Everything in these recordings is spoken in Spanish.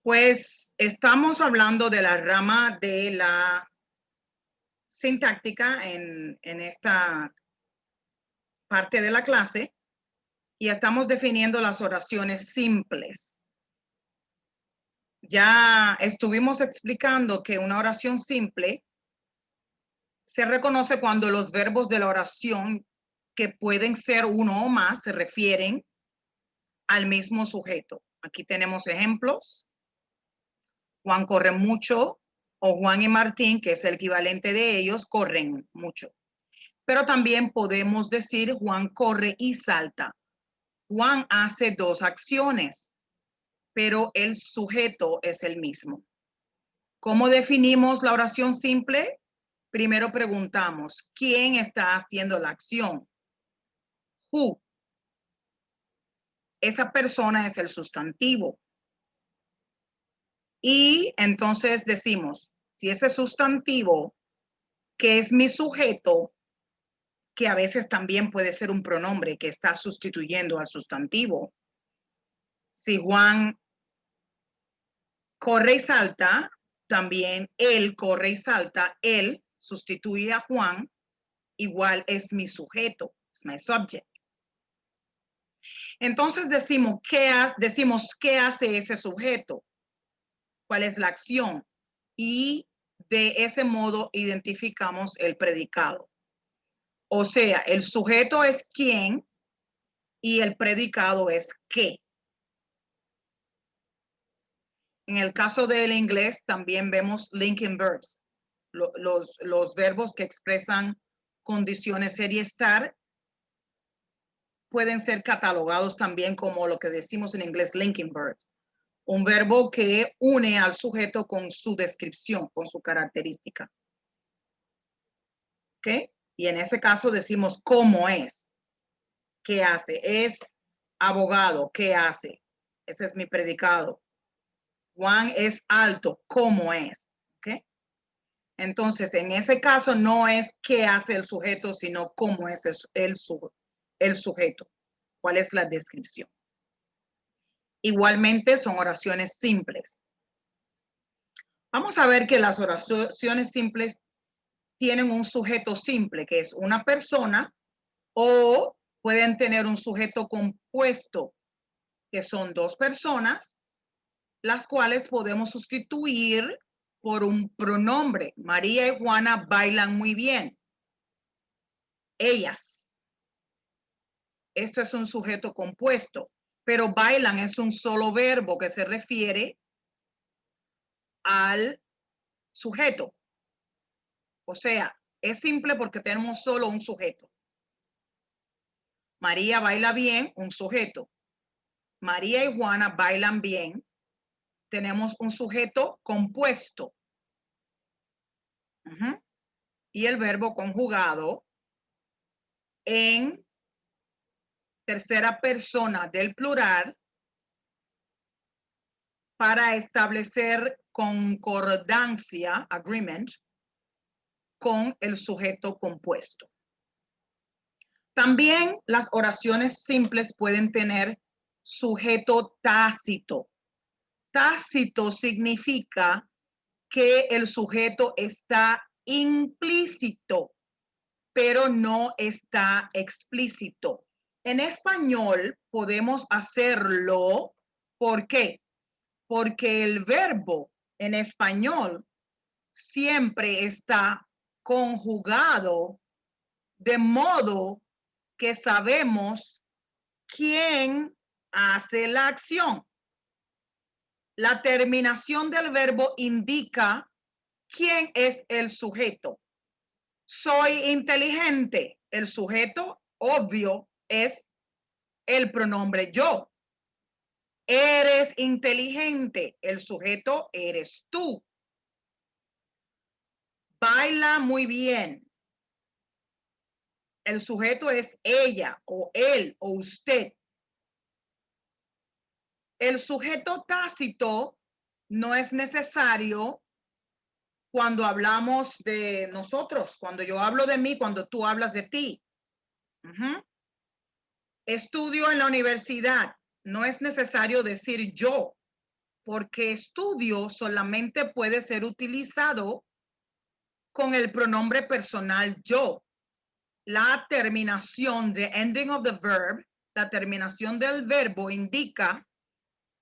Pues estamos hablando de la rama de la sintáctica en esta parte de la clase y estamos definiendo las oraciones simples. Ya estuvimos explicando que una oración simple se reconoce cuando los verbos de la oración, que pueden ser uno o más, se refieren al mismo sujeto. Aquí tenemos ejemplos. Juan corre mucho, o Juan y Martín, que es el equivalente de ellos, corren mucho. Pero también podemos decir Juan corre y salta. Juan hace dos acciones, pero el sujeto es el mismo. ¿Cómo definimos la oración simple? Primero preguntamos, ¿quién está haciendo la acción? Who. Esa persona es el sustantivo. Y entonces decimos, si ese sustantivo, que es mi sujeto, que a veces también puede ser un pronombre que está sustituyendo al sustantivo. Si Juan corre y salta, también él corre y salta, él sustituye a Juan, igual es mi sujeto, es my subject. Entonces decimos, ¿qué hace ese sujeto? ¿Cuál es la acción? Y de ese modo identificamos el predicado. O sea, el sujeto es quién y el predicado es qué. En el caso del inglés también vemos linking verbs, los verbos que expresan condiciones ser y estar pueden ser catalogados también como lo que decimos en inglés linking verbs, un verbo que une al sujeto con su descripción, con su característica. ¿Ok? Y en ese caso decimos cómo es, qué hace, es abogado, ¿qué hace? Ese es mi predicado. Juan es alto, ¿cómo es? ¿Ok? Entonces, en ese caso no es qué hace el sujeto, sino cómo es el sujeto, cuál es la descripción. Igualmente son oraciones simples. Vamos a ver que las oraciones simples tienen un sujeto simple, que es una persona, o pueden tener un sujeto compuesto, que son dos personas, las cuales podemos sustituir por un pronombre. María y Juana bailan muy bien. Ellas. Esto es un sujeto compuesto, pero bailan es un solo verbo que se refiere al sujeto. O sea, es simple porque tenemos solo un sujeto. María baila bien, un sujeto. María y Juana bailan bien. Tenemos un sujeto compuesto. Y el verbo conjugado en tercera persona del plural para establecer concordancia, agreement, con el sujeto compuesto. También las oraciones simples pueden tener sujeto tácito. Tácito significa que el sujeto está implícito, pero no está explícito. En español podemos hacerlo. ¿Por qué? Porque el verbo en español siempre está conjugado de modo que sabemos quién hace la acción. La terminación del verbo indica quién es el sujeto. Soy inteligente. El sujeto, obvio, es el pronombre yo. Eres inteligente. El sujeto eres tú. Baila muy bien. El sujeto es ella o él o usted. El sujeto tácito no es necesario cuando hablamos de nosotros, cuando yo hablo de mí, cuando tú hablas de ti. Estudio en la universidad. No es necesario decir yo. porque estudio solamente puede ser utilizado con el pronombre personal yo. La terminación de ending of the verb, la terminación del verbo indica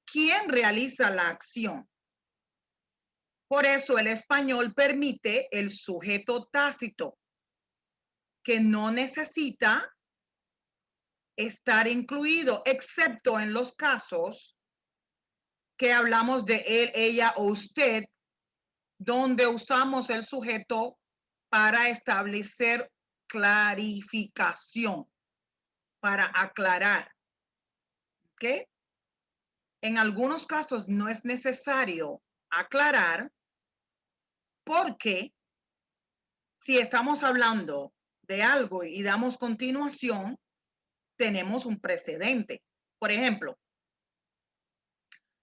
quién realiza la acción. Por eso el español permite el sujeto tácito, que no necesita estar incluido, excepto en los casos que hablamos de él, ella o usted, donde usamos el sujeto para establecer clarificación, para aclarar. ¿Ok? En algunos casos no es necesario aclarar porque si estamos hablando de algo y damos continuación, tenemos un precedente. Por ejemplo,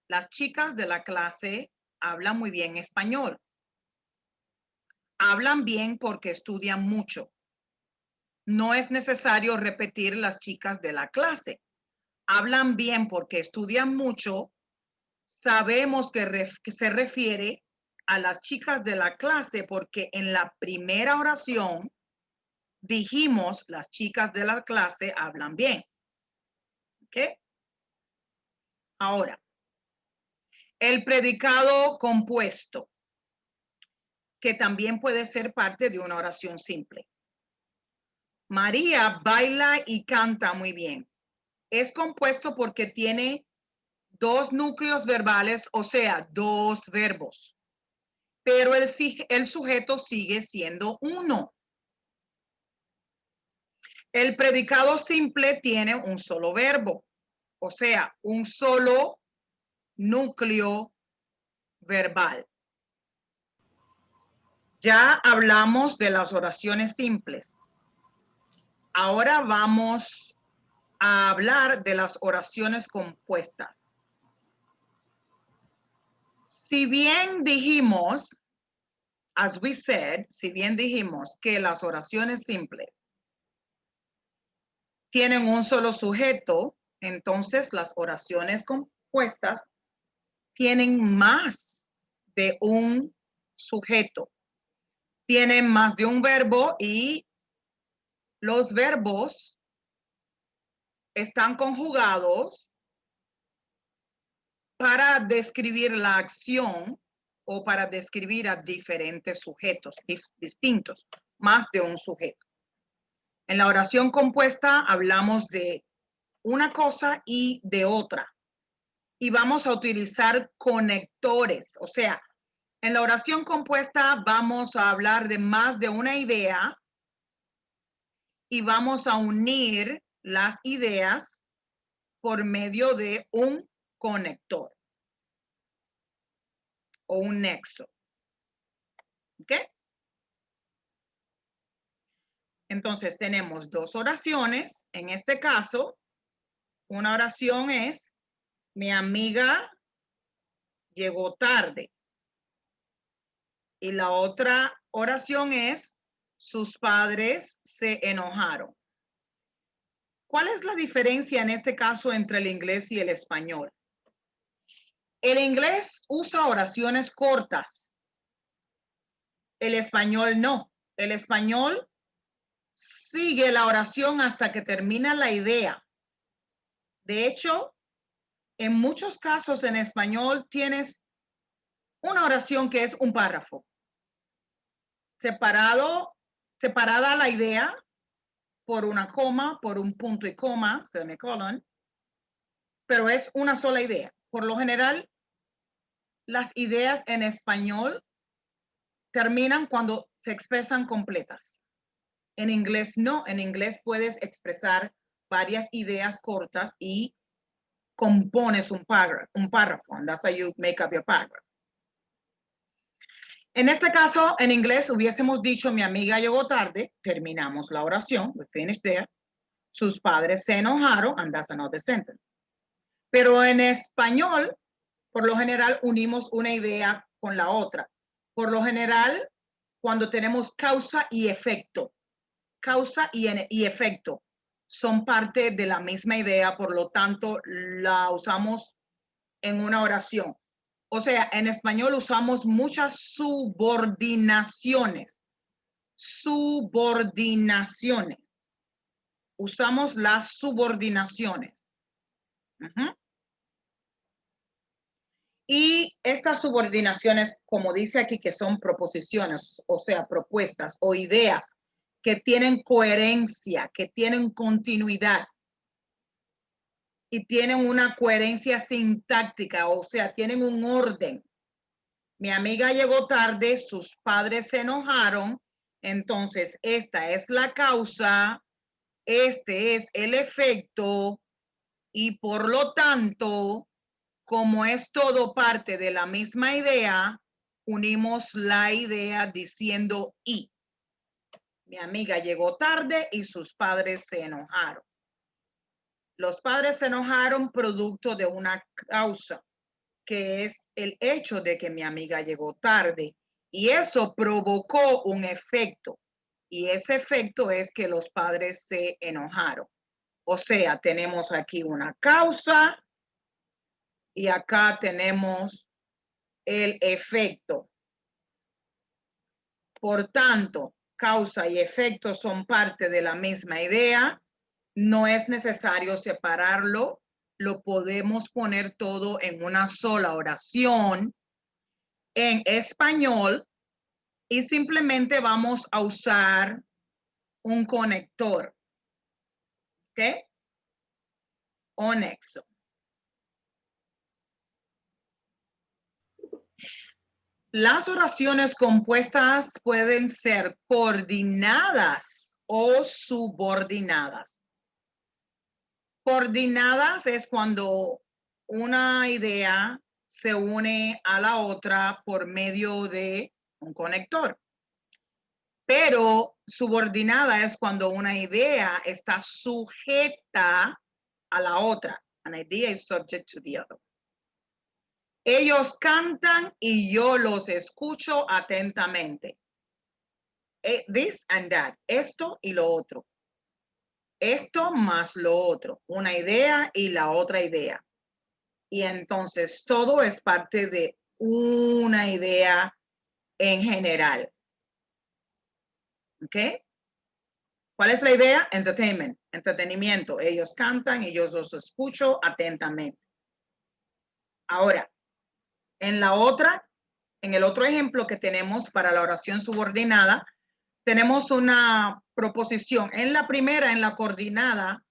las chicas de la clase hablan muy bien español. Hablan bien porque estudian mucho. No es necesario repetir las chicas de la clase. Hablan bien porque estudian mucho. Sabemos que se refiere a las chicas de la clase porque en la primera oración dijimos las chicas de la clase hablan bien. ¿Ok? Ahora, el predicado compuesto, que también puede ser parte de una oración simple. María baila y canta muy bien. Es compuesto porque tiene dos núcleos verbales, o sea, dos verbos. Pero el sujeto sigue siendo uno. El predicado simple tiene un solo verbo, o sea, un solo núcleo verbal. Ya hablamos de las oraciones simples. Ahora vamos a hablar de las oraciones compuestas. Si bien dijimos, as we said, si bien dijimos que las oraciones simples tienen un solo sujeto, entonces las oraciones compuestas tienen más de un sujeto. Tienen más de un verbo y los verbos están conjugados para describir la acción o para describir a diferentes sujetos distintos, más de un sujeto. En la oración compuesta hablamos de una cosa y de otra. Y vamos a utilizar conectores, o sea, en la oración compuesta vamos a hablar de más de una idea y vamos a unir las ideas por medio de un conector o un nexo. ¿Ok? Entonces tenemos dos oraciones. En este caso, una oración es, mi amiga llegó tarde. Y la otra oración es, sus padres se enojaron. ¿Cuál es la diferencia en este caso entre el inglés y el español? El inglés usa oraciones cortas. El español no. El español sigue la oración hasta que termina la idea. De hecho, en muchos casos en español tienes una oración que es un párrafo. Separada la idea por una coma, por un punto y coma, semicolon, pero es una sola idea. Por lo general, las ideas en español terminan cuando se expresan completas. En inglés no, en inglés puedes expresar varias ideas cortas y compones un párrafo, and that's how you make up your paragraph. En este caso, en inglés hubiésemos dicho, mi amiga llegó tarde, terminamos la oración, we finished there. Sus padres se enojaron, and that's another sentence. Pero en español, por lo general, unimos una idea con la otra. Por lo general, cuando tenemos causa y efecto son parte de la misma idea, por lo tanto, la usamos en una oración. O sea, en español usamos muchas subordinaciones. Subordinaciones. Usamos las subordinaciones. Y estas subordinaciones, como dice aquí, que son proposiciones, o sea, propuestas o ideas que tienen coherencia, que tienen continuidad y tienen una coherencia sintáctica, o sea, tienen un orden. Mi amiga llegó tarde, sus padres se enojaron, entonces esta es la causa, este es el efecto y por lo tanto, como es todo parte de la misma idea, unimos la idea diciendo y. Mi amiga llegó tarde y sus padres se enojaron. Los padres se enojaron producto de una causa, que es el hecho de que mi amiga llegó tarde. Y eso provocó un efecto. Y ese efecto es que los padres se enojaron. O sea, tenemos aquí una causa y acá tenemos el efecto. Por tanto, causa y efecto son parte de la misma idea. No es necesario separarlo. Lo podemos poner todo en una sola oración en español y simplemente vamos a usar un conector. ¿Ok? O nexo. Las oraciones compuestas pueden ser coordinadas o subordinadas. Coordinadas es cuando una idea se une a la otra por medio de un conector. Pero subordinada es cuando una idea está sujeta a la otra. An idea is subject to the other. Ellos cantan y yo los escucho atentamente. This and that. Esto y lo otro. Esto más lo otro. Una idea y la otra idea. Y entonces todo es parte de una idea en general. ¿Ok? ¿Cuál es la idea? Entertainment, entretenimiento. Ellos cantan y yo los escucho atentamente. Ahora, en el otro ejemplo que tenemos para la oración subordinada, tenemos una proposición. En la primera, en la coordinada,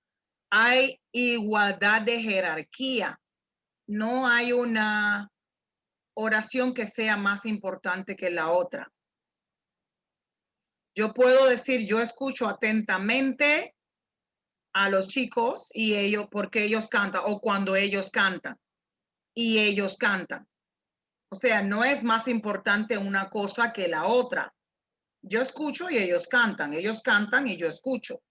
hay igualdad de jerarquía. No hay una oración que sea más importante que la otra. Yo puedo decir, yo escucho atentamente a los chicos y ellos, porque ellos cantan, o cuando ellos cantan, y ellos cantan. O sea, no es más importante una cosa que la otra. Yo escucho y ellos cantan y yo escucho.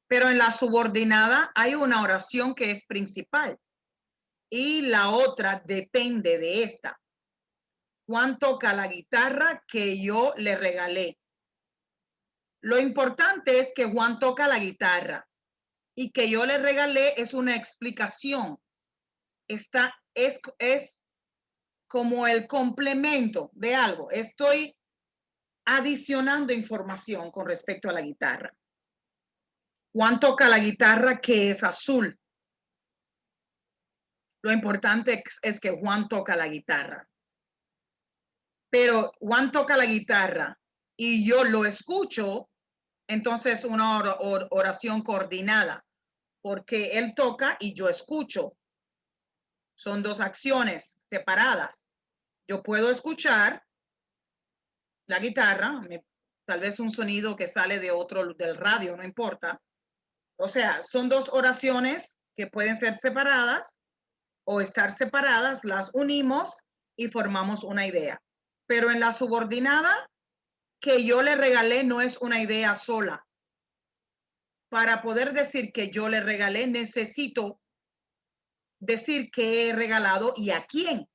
Pero en la subordinada hay una oración que es principal y la otra depende de esta. Juan toca la guitarra que yo le regalé. Lo importante es que Juan toca la guitarra y que yo le regalé es una explicación. Esta es como el complemento de algo. Estoy adicionando información con respecto a la guitarra. Juan toca la guitarra que es azul. Lo importante es que Juan toca la guitarra. Pero Juan toca la guitarra y yo lo escucho, entonces una oración coordinada, porque él toca y yo escucho. Son dos acciones separadas. Yo puedo escuchar la guitarra, tal vez un sonido que sale del radio, no importa. O sea, son dos oraciones que pueden ser separadas o estar separadas, las unimos y formamos una idea. Pero en la subordinada que yo le regalé no es una idea sola. Para poder decir que yo le regalé, necesito decir qué he regalado y a quién.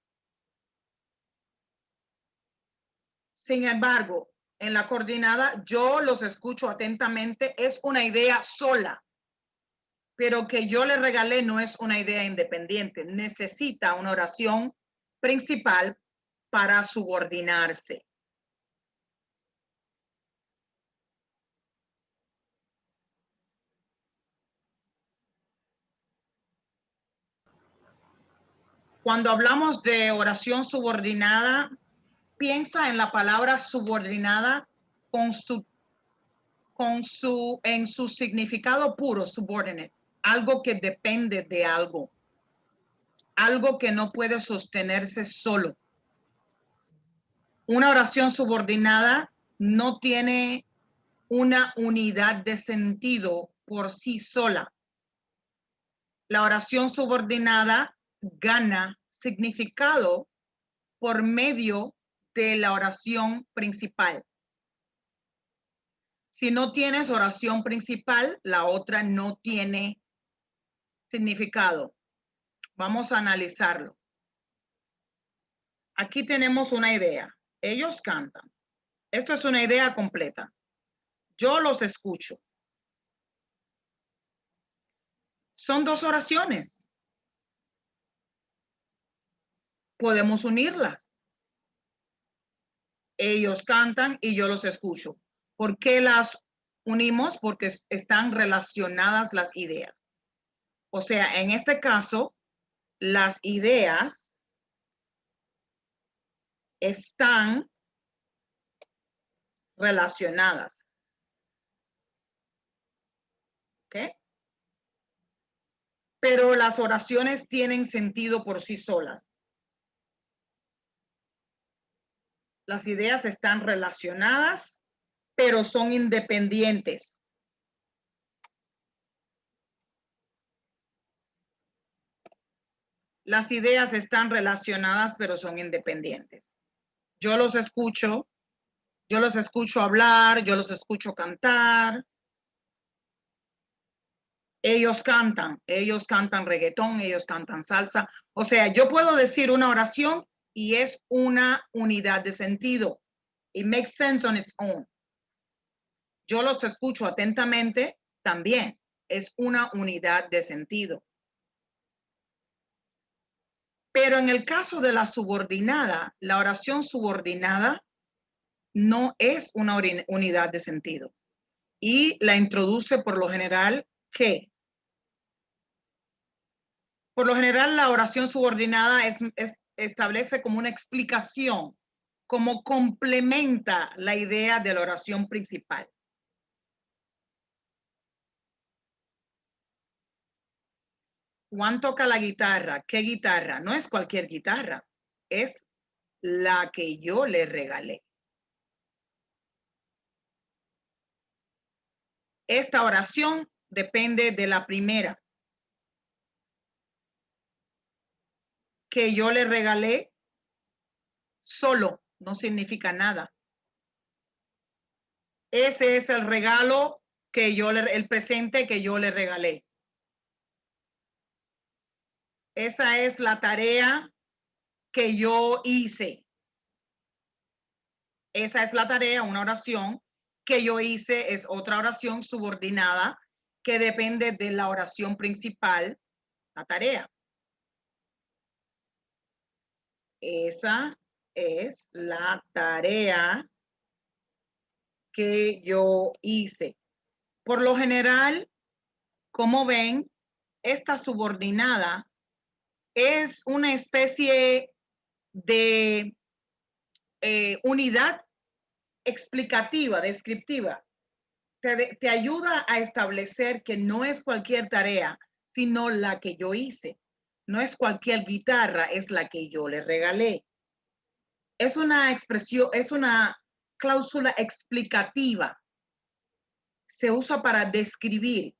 Sin embargo, en la coordinada, yo los escucho atentamente, es una idea sola, pero que yo le regalé no es una idea independiente, necesita una oración principal para subordinarse. Cuando hablamos de oración subordinada, piensa en la palabra subordinada en su significado puro, subordinate, algo que depende de algo, algo que no puede sostenerse solo. Una oración subordinada no tiene una unidad de sentido por sí sola. La oración subordinada gana significado por medio de la oración principal. Si no tienes oración principal, la otra no tiene significado. Vamos a analizarlo. Aquí tenemos una idea. Ellos cantan. Esto es una idea completa. Yo los escucho. Son dos oraciones. Podemos unirlas. Ellos cantan y yo los escucho. ¿Por qué las unimos? Porque están relacionadas las ideas. O sea, en este caso, las ideas están relacionadas. ¿Ok? Pero las oraciones tienen sentido por sí solas. Las ideas están relacionadas, pero son independientes. Las ideas están relacionadas, pero son independientes. Yo los escucho hablar, yo los escucho cantar. Ellos cantan reggaetón, ellos cantan salsa. O sea, yo puedo decir una oración y es una unidad de sentido. It makes sense on its own. Yo los escucho atentamente, también es una unidad de sentido. Pero en el caso de la subordinada, la oración subordinada no es una unidad de sentido. Y la introduce por lo general, ¿qué? Por lo general, la oración subordinada establece como una explicación, como complementa la idea de la oración principal. Juan toca la guitarra. ¿Qué guitarra? No es cualquier guitarra, es la que yo le regalé. Esta oración depende de la primera. Que yo le regalé solo no significa nada. Ese es el regalo el presente que yo le regalé. Esa es la tarea que yo hice. Esa es la tarea, una oración que yo hice, es otra oración subordinada que depende de la oración principal, la tarea. Esa es la tarea que yo hice. Por lo general, como ven, esta subordinada es una especie de unidad explicativa, descriptiva. Te ayuda a establecer que no es cualquier tarea, sino la que yo hice. No es cualquier guitarra, es la que yo le regalé. Es una expresión, es una cláusula explicativa. Se usa para describir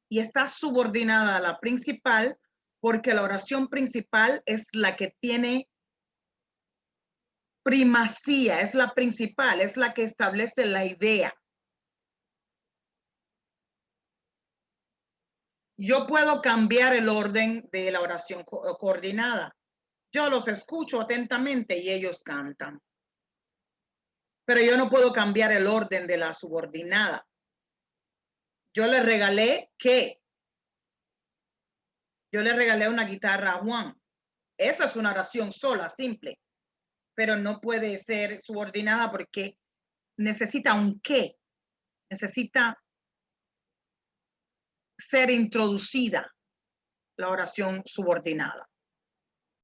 y está subordinada a la principal porque la oración principal es la que tiene primacía, es la principal, es la que establece la idea. Yo puedo cambiar el orden de la oración coordinada. Yo los escucho atentamente y ellos cantan. Pero yo no puedo cambiar el orden de la subordinada. Yo le regalé ¿qué? Yo le regalé una guitarra a Juan. Esa es una oración sola, simple, pero no puede ser subordinada porque necesita un qué, necesita ser introducida la oración subordinada.